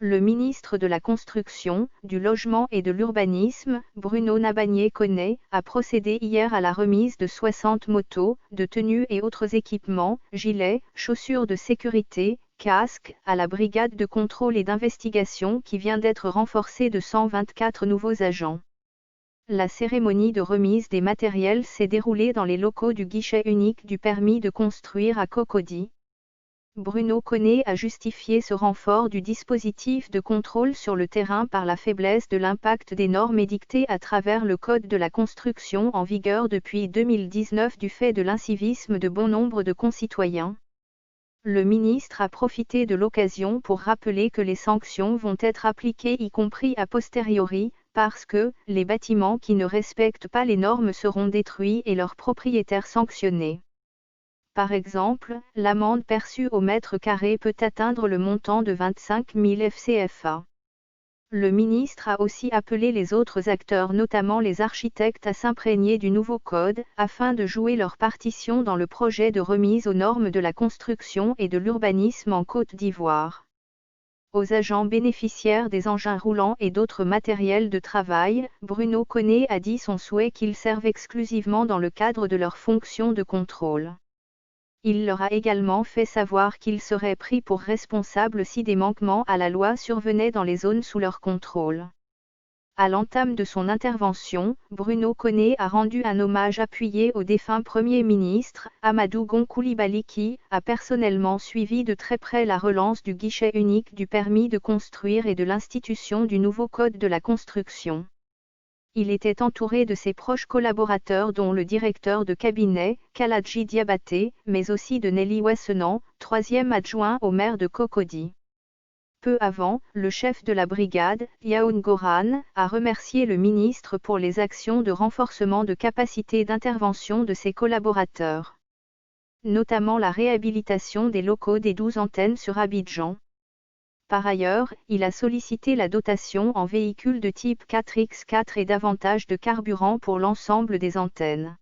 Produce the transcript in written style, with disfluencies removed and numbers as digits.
Le ministre de la Construction, du Logement et de l'Urbanisme, Bruno Nabagné-Koné, a procédé hier à la remise de 60 motos, de tenues et autres équipements, gilets, chaussures de sécurité, casques, à la brigade de contrôle et d'investigation qui vient d'être renforcée de 124 nouveaux agents. La cérémonie de remise des matériels s'est déroulée dans les locaux du guichet unique du permis de construire à Cocody. Bruno Koné a justifié ce renfort du dispositif de contrôle sur le terrain par la faiblesse de l'impact des normes édictées à travers le Code de la construction en vigueur depuis 2019 du fait de l'incivisme de bon nombre de concitoyens. Le ministre a profité de l'occasion pour rappeler que les sanctions vont être appliquées y compris a posteriori, parce que les bâtiments qui ne respectent pas les normes seront détruits et leurs propriétaires sanctionnés. Par exemple, l'amende perçue au mètre carré peut atteindre le montant de 25 000 FCFA. Le ministre a aussi appelé les autres acteurs, notamment les architectes, à s'imprégner du nouveau code, afin de jouer leur partition dans le projet de remise aux normes de la construction et de l'urbanisme en Côte d'Ivoire. Aux agents bénéficiaires des engins roulants et d'autres matériels de travail, Bruno Koné a dit son souhait qu'ils servent exclusivement dans le cadre de leurs fonctions de contrôle. Il leur a également fait savoir qu'ils seraient pris pour responsables si des manquements à la loi survenaient dans les zones sous leur contrôle. À l'entame de son intervention, Bruno Koné a rendu un hommage appuyé au défunt Premier ministre, Amadou Gon Coulibaly, qui a personnellement suivi de très près la relance du guichet unique du permis de construire et de l'institution du nouveau Code de la construction. Il était entouré de ses proches collaborateurs dont le directeur de cabinet, Kaladji Diabaté, mais aussi de Nelly Wassenan, troisième adjoint au maire de Cocody. Peu avant, le chef de la brigade, Yaoun Goran, a remercié le ministre pour les actions de renforcement de capacité d'intervention de ses collaborateurs. Notamment la réhabilitation des locaux des 12 antennes sur Abidjan. Par ailleurs, il a sollicité la dotation en véhicules de type 4x4 et davantage de carburant pour l'ensemble des antennes.